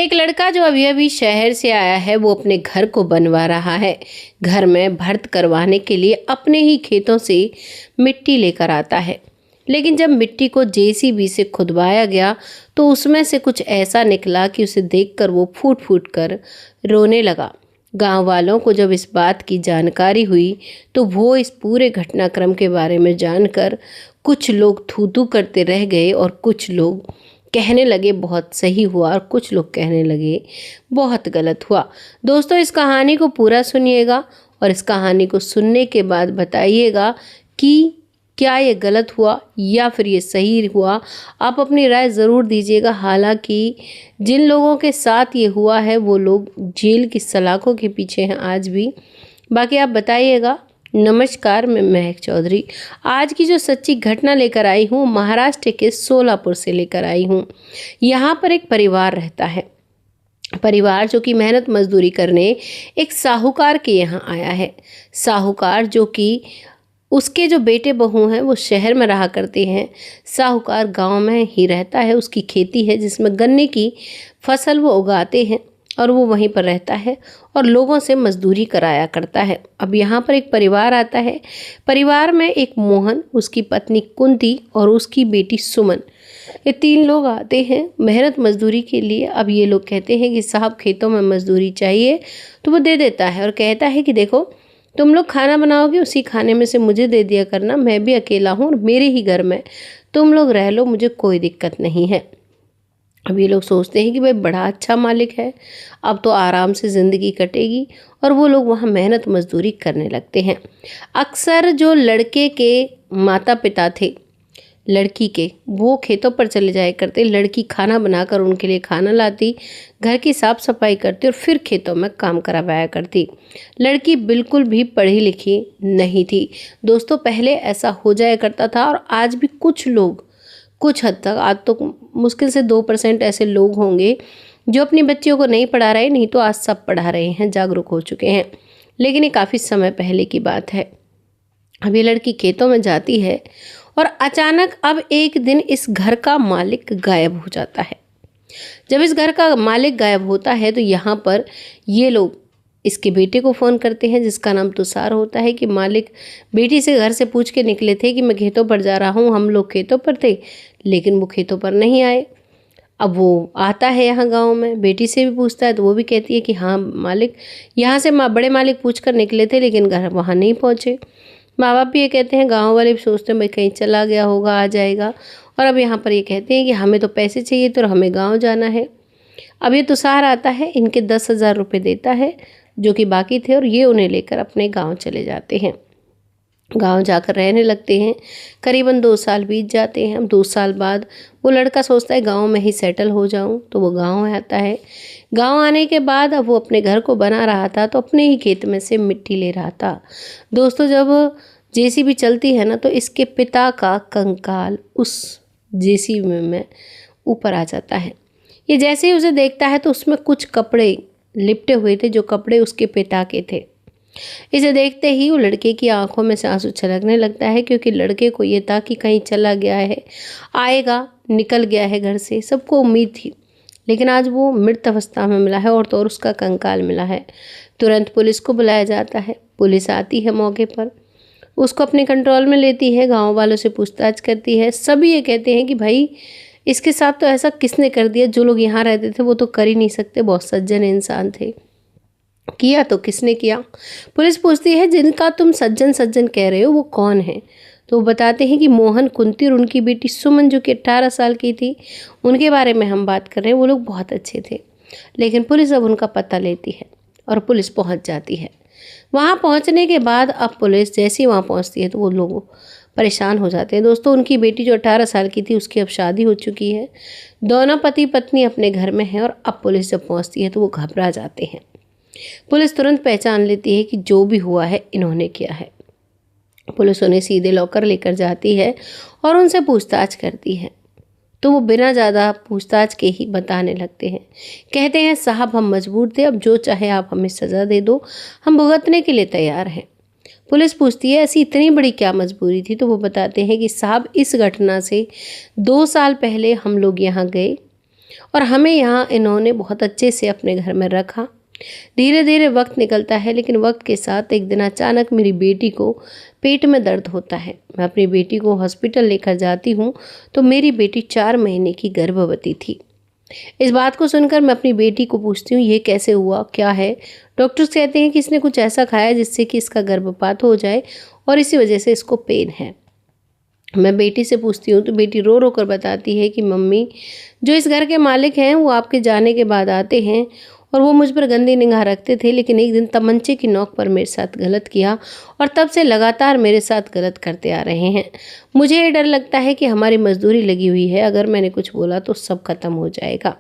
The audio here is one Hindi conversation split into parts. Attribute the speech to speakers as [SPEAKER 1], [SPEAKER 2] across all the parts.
[SPEAKER 1] एक लड़का जो अभी अभी शहर से आया है वो अपने घर को बनवा रहा है। घर में भर्त करवाने के लिए अपने ही खेतों से मिट्टी लेकर आता है, लेकिन जब मिट्टी को जेसीबी से खुदवाया गया तो उसमें से कुछ ऐसा निकला कि उसे देखकर वो फूट फूट कर रोने लगा। गांव वालों को जब इस बात की जानकारी हुई तो वो इस पूरे घटनाक्रम के बारे में जानकर कुछ लोग थू थू करते रह गए और कुछ लोग कहने लगे बहुत सही हुआ और कुछ लोग कहने लगे बहुत गलत हुआ। दोस्तों, इस कहानी को पूरा सुनिएगा और इस कहानी को सुनने के बाद बताइएगा कि क्या ये गलत हुआ या फिर ये सही हुआ। आप अपनी राय ज़रूर दीजिएगा। हालांकि जिन लोगों के साथ ये हुआ है वो लोग जेल की सलाखों के पीछे हैं आज भी। बाकी आप बताइएगा। नमस्कार, मैं महक चौधरी आज की जो सच्ची घटना लेकर आई हूँ महाराष्ट्र के सोलापुर से लेकर आई हूँ। यहाँ पर एक परिवार रहता है। परिवार जो कि मेहनत मजदूरी करने एक साहूकार के यहाँ आया है। साहूकार जो कि उसके जो बेटे बहू हैं वो शहर में रहा करते हैं। साहूकार गांव में ही रहता है। उसकी खेती है जिसमें गन्ने की फसल वो उगाते हैं और वो वहीं पर रहता है और लोगों से मजदूरी कराया करता है। अब यहाँ पर एक परिवार आता है। परिवार में एक मोहन, उसकी पत्नी कुंती और उसकी बेटी सुमन, ये 3 लोग आते हैं मेहनत मजदूरी के लिए। अब ये लोग कहते हैं कि साहब खेतों में मजदूरी चाहिए, तो वो दे देता है और कहता है कि देखो तुम लोग खाना बनाओगे उसी खाने में से मुझे दे दिया करना, मैं भी अकेला हूँ और मेरे ही घर में तुम लोग रह लो, मुझे कोई दिक्कत नहीं है। अब ये लोग सोचते हैं कि भाई बड़ा अच्छा मालिक है, अब तो आराम से ज़िंदगी कटेगी और वो लोग वहाँ मेहनत मजदूरी करने लगते हैं। अक्सर जो लड़के के माता पिता थे लड़की के, वो खेतों पर चले जाया करते। लड़की खाना बनाकर उनके लिए खाना लाती, घर की साफ सफाई करती और फिर खेतों में काम करवाया करती। लड़की बिल्कुल भी पढ़ी लिखी नहीं थी। दोस्तों, पहले ऐसा हो जाया करता था और आज भी कुछ लोग कुछ हद तक, आज तो मुश्किल से 2% ऐसे लोग होंगे जो अपनी बच्चियों को नहीं पढ़ा रहे, नहीं तो आज सब पढ़ा रहे हैं, जागरूक हो चुके हैं। लेकिन ये काफ़ी समय पहले की बात है। अब ये लड़की खेतों में जाती है और अचानक अब एक दिन इस घर का मालिक गायब हो जाता है। जब इस घर का मालिक गायब होता है तो यहाँ पर ये लोग इसके बेटे को फ़ोन करते हैं जिसका नाम तुषार होता है कि मालिक बेटी से घर से पूछ के निकले थे कि मैं खेतों पर जा रहा हूँ। हम लोग खेतों पर थे लेकिन वो खेतों पर नहीं आए। अब वो आता है यहाँ गांव में, बेटी से भी पूछता है तो वो भी कहती है कि हाँ मालिक, यहाँ से बड़े मालिक पूछ कर निकले थे लेकिन घर वहाँ नहीं पहुँचे। माँ बाप भी ये कहते हैं, गांव वाले भी सोचते हैं भाई कहीं चला गया होगा, आ जाएगा। और अब यहाँ पर ये कहते हैं कि हमें तो पैसे चाहिए तो हमें गांव जाना है। अब ये तुषार आता है, इनके 10,000 रुपये देता है जो कि बाकी थे और ये उन्हें लेकर अपने गांव चले जाते हैं। गांव जाकर रहने लगते हैं। करीबन 2 साल बीत जाते हैं। अब 2 साल बाद वो लड़का सोचता है गांव में ही सेटल हो जाऊं, तो वो गांव आता है। गांव आने के बाद अब वो अपने घर को बना रहा था तो अपने ही खेत में से मिट्टी ले रहा था। दोस्तों, जब जेसीबी चलती है ना तो इसके पिता का कंकाल उस जेसीबी में ऊपर आ जाता है। ये जैसे ही उसे देखता है तो उसमें कुछ कपड़े लिपटे हुए थे, जो कपड़े उसके पिता के थे। इसे देखते ही वो लड़के की आंखों में से आंसू छलकने लगता है, क्योंकि लड़के को ये था कि कहीं चला गया है, आएगा, निकल गया है घर से, सबको उम्मीद थी। लेकिन आज वो मृत अवस्था में मिला है और तो और उसका कंकाल मिला है। तुरंत पुलिस को बुलाया जाता है। पुलिस आती है मौके पर, उसको अपने कंट्रोल में लेती है, गाँव वालों से पूछताछ करती है। सभी ये कहते हैं कि भाई इसके साथ तो ऐसा किसने कर दिया, जो लोग यहाँ रहते थे वो तो कर ही नहीं सकते, बहुत सज्जन इंसान थे, किया तो किसने किया। पुलिस पूछती है जिनका तुम सज्जन सज्जन कह रहे हो वो कौन है, तो वो बताते हैं कि मोहन, कुंती और उनकी बेटी सुमन जो कि 18 साल की थी, उनके बारे में हम बात कर रहे हैं। वो लोग बहुत अच्छे थे। लेकिन पुलिस अब उनका पता लेती है और पुलिस पहुंच जाती है। वहां पहुंचने के बाद अब पुलिस जैसे ही वहां पहुंचती है तो वो लोग परेशान हो जाते हैं। दोस्तों, उनकी बेटी जो 18 साल की थी उसकी अब शादी हो चुकी है। दोनों पति पत्नी अपने घर में हैं और अब पुलिस जब पहुंचती है तो वो घबरा जाते हैं। पुलिस तुरंत पहचान लेती है कि जो भी हुआ है इन्होंने किया है। पुलिस उन्हें सीधे लॉकर लेकर जाती है और उनसे पूछताछ करती है, तो वो बिना ज़्यादा पूछताछ के ही बताने लगते हैं। कहते हैं साहब हम मजबूर थे, अब जो चाहे आप हमें सज़ा दे दो, हम भुगतने के लिए तैयार हैं। पुलिस पूछती है ऐसी इतनी बड़ी क्या मजबूरी थी, तो वो बताते हैं कि साहब इस घटना से 2 साल पहले हम लोग यहाँ गए और हमें यहाँ इन्होंने बहुत अच्छे से अपने घर में रखा। धीरे धीरे वक्त निकलता है, लेकिन वक्त के साथ एक दिन अचानक मेरी बेटी को पेट में दर्द होता है। मैं अपनी बेटी को हॉस्पिटल लेकर जाती हूँ तो मेरी बेटी 4 महीने की गर्भवती थी। इस बात को सुनकर मैं अपनी बेटी को पूछती हूँ, ये कैसे हुआ, क्या है? डॉक्टर्स कहते हैं कि इसने कुछ ऐसा खाया जिससे कि इसका गर्भपात हो जाए और इसी वजह से इसको पेन है। मैं बेटी से पूछती हूँ तो बेटी रो रो कर बताती है कि मम्मी, जो इस घर के मालिक हैं वो आपके जाने के बाद आते हैं और वो मुझ पर गंदी निगाह रखते थे, लेकिन एक दिन तमंचे की नोक पर मेरे साथ गलत किया और तब से लगातार मेरे साथ गलत करते आ रहे हैं। मुझे ये डर लगता है कि हमारी मजदूरी लगी हुई है, अगर मैंने कुछ बोला तो सब खत्म हो जाएगा,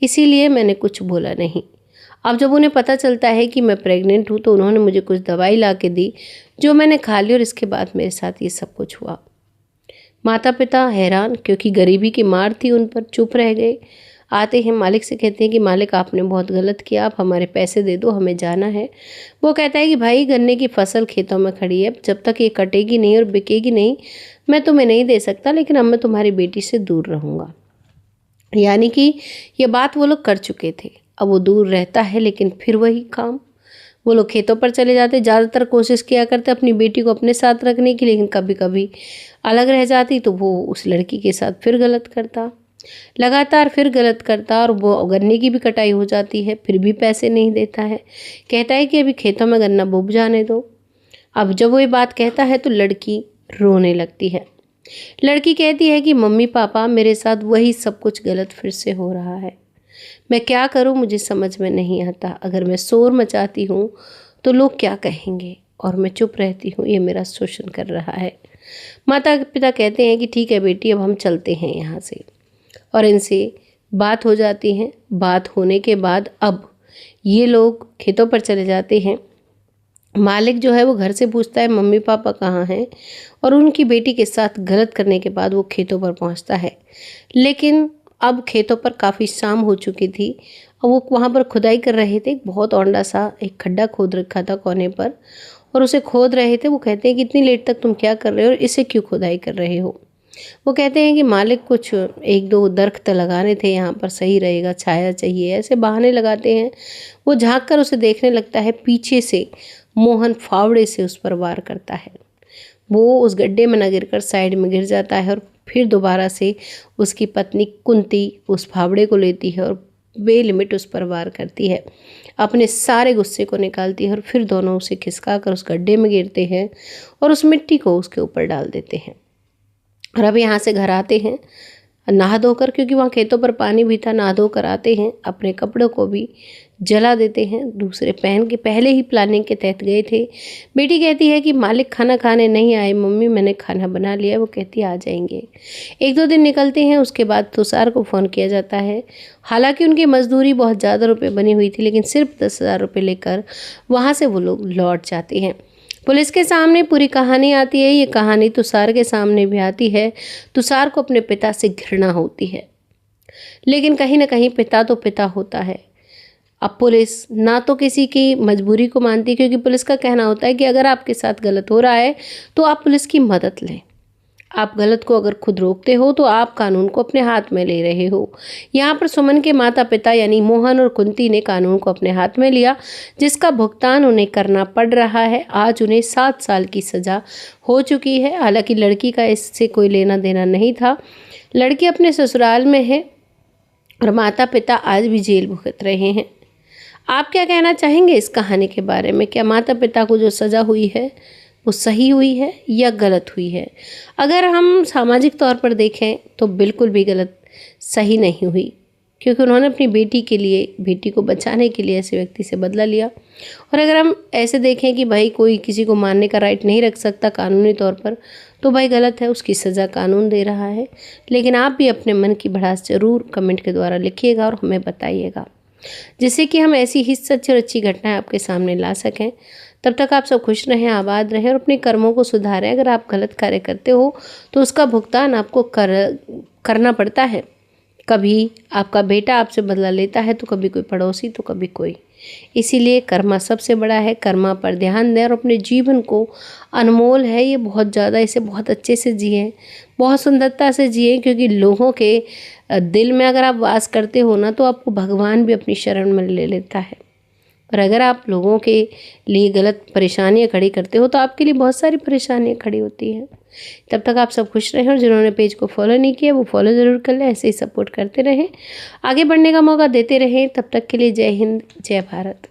[SPEAKER 1] इसीलिए मैंने कुछ बोला नहीं। अब जब उन्हें पता चलता है कि मैं प्रेग्नेंट हूँ तो उन्होंने मुझे कुछ दवाई ला के दी जो मैंने खा ली और इसके बाद मेरे साथ ये सब कुछ हुआ। माता पिता हैरान, क्योंकि गरीबी की मार थी उन पर, चुप रह गए। आते हैं मालिक से, कहते हैं कि मालिक आपने बहुत गलत किया, आप हमारे पैसे दे दो, हमें जाना है। वो कहता है कि भाई, गन्ने की फसल खेतों में खड़ी है, जब तक ये कटेगी नहीं और बिकेगी नहीं मैं तुम्हें नहीं दे सकता, लेकिन अब मैं तुम्हारी बेटी से दूर रहूँगा। यानी कि ये बात वो लोग कर चुके थे। अब वो दूर रहता है, लेकिन फिर वही काम, वो लोग खेतों पर चले जाते। ज़्यादातर कोशिश किया करते अपनी बेटी को अपने साथ रखने की, लेकिन कभी कभी अलग रह जाती तो वो उस लड़की के साथ फिर गलत करता, लगातार फिर गलत करता और वो गन्ने की भी कटाई हो जाती है, फिर भी पैसे नहीं देता है। कहता है कि अभी खेतों में गन्ना बोब जाने दो। अब जब वो ये बात कहता है तो लड़की रोने लगती है। लड़की कहती है कि मम्मी पापा, मेरे साथ वही सब कुछ गलत फिर से हो रहा है, मैं क्या करूं मुझे समझ में नहीं आता। अगर मैं शोर मचाती हूँ तो लोग क्या कहेंगे, और मैं चुप रहती हूँ, ये मेरा शोषण कर रहा है। माता पिता कहते हैं कि ठीक है बेटी, अब हम चलते हैं यहाँ से, और इनसे बात हो जाती है। बात होने के बाद अब ये लोग खेतों पर चले जाते हैं। मालिक जो है वो घर से पूछता है मम्मी पापा कहाँ हैं, और उनकी बेटी के साथ गलत करने के बाद वो खेतों पर पहुँचता है। लेकिन अब खेतों पर काफ़ी शाम हो चुकी थी और वो वहाँ पर खुदाई कर रहे थे। बहुत औंधा सा एक खड्डा खोद रखा था कोने पर और उसे खोद रहे थे। वो कहते हैं कि इतनी लेट तक तुम क्या कर रहे हो और इसे क्यों खुदाई कर रहे हो? वो कहते हैं कि मालिक, कुछ 1-2 दरख्त लगाने थे यहाँ पर, सही रहेगा, छाया चाहिए, ऐसे बहाने लगाते हैं। वो झाँक कर उसे देखने लगता है। पीछे से मोहन फावड़े से उस पर वार करता है। वो उस गड्ढे में न गिरकर साइड में गिर जाता है और फिर दोबारा से उसकी पत्नी कुंती उस फावड़े को लेती है और बेलिमिट उस पर वार करती है, अपने सारे गुस्से को निकालती है और फिर दोनों उसे खिसका कर उस गड्ढे में गिरते हैं और उस मिट्टी को उसके ऊपर डाल देते हैं। और अब यहाँ से घर आते हैं नहा धोकर, क्योंकि वहाँ खेतों पर पानी भी था। नहा धोकर आते हैं, अपने कपड़ों को भी जला देते हैं, दूसरे पहन के। पहले ही प्लानिंग के तहत गए थे। बेटी कहती है कि मालिक खाना खाने नहीं आए मम्मी, मैंने खाना बना लिया। वो कहती है आ जाएंगे। 1-2 दिन निकलते हैं, उसके बाद तुषार को फ़ोन किया जाता है। हालांकि उनकी मजदूरी बहुत ज़्यादा रुपये बनी हुई थी, लेकिन सिर्फ 10,000 रुपये लेकर वहाँ से वो लोग लौट जाते हैं। पुलिस के सामने पूरी कहानी आती है। ये कहानी तुषार के सामने भी आती है। तुषार को अपने पिता से घृणा होती है, लेकिन कहीं ना कहीं पिता तो पिता होता है। अब पुलिस ना तो किसी की मजबूरी को मानती, क्योंकि पुलिस का कहना होता है कि अगर आपके साथ गलत हो रहा है तो आप पुलिस की मदद लें। आप गलत को अगर खुद रोकते हो तो आप कानून को अपने हाथ में ले रहे हो। यहाँ पर सुमन के माता पिता यानी मोहन और कुंती ने कानून को अपने हाथ में लिया, जिसका भुगतान उन्हें करना पड़ रहा है। आज उन्हें 7 साल की सज़ा हो चुकी है। हालांकि लड़की का इससे कोई लेना देना नहीं था। लड़की अपने ससुराल में है और माता पिता आज भी जेल भुगत रहे हैं। आप क्या कहना चाहेंगे इस कहानी के बारे में? क्या माता पिता को जो सज़ा हुई है वो सही हुई है या गलत हुई है? अगर हम सामाजिक तौर पर देखें तो बिल्कुल भी गलत, सही नहीं हुई, क्योंकि उन्होंने अपनी बेटी के लिए, बेटी को बचाने के लिए ऐसे व्यक्ति से बदला लिया। और अगर हम ऐसे देखें कि भाई कोई किसी को मारने का राइट नहीं रख सकता कानूनी तौर पर, तो भाई गलत है, उसकी सज़ा कानून दे रहा है। लेकिन आप भी अपने मन की भड़ास ज़रूर कमेंट के द्वारा लिखिएगा और हमें बताइएगा, जिससे कि हम ऐसी ही सच्ची और अच्छी घटनाएं आपके सामने ला सकें। तब तक आप सब खुश रहें, आबाद रहें और अपने कर्मों को सुधारें। अगर आप गलत कार्य करते हो तो उसका भुगतान आपको करना पड़ता है। कभी आपका बेटा आपसे बदला लेता है तो कभी कोई पड़ोसी तो कभी कोई। इसीलिए कर्मा सबसे बड़ा है। कर्मा पर ध्यान दें और अपने जीवन को, अनमोल है ये बहुत ज़्यादा, इसे बहुत अच्छे से जिएं, बहुत सुंदरता से जिएं, क्योंकि लोगों के दिल में अगर आप वास करते हो ना तो आपको भगवान भी अपनी शरण में ले लेता है। और अगर आप लोगों के लिए गलत परेशानियां खड़ी करते हो तो आपके लिए बहुत सारी परेशानियां खड़ी होती हैं। तब तक आप सब खुश रहें और जिन्होंने पेज को फॉलो नहीं किया वो फॉलो ज़रूर कर लें। ऐसे ही सपोर्ट करते रहें, आगे बढ़ने का मौका देते रहें। तब तक के लिए जय हिंद, जय भारत।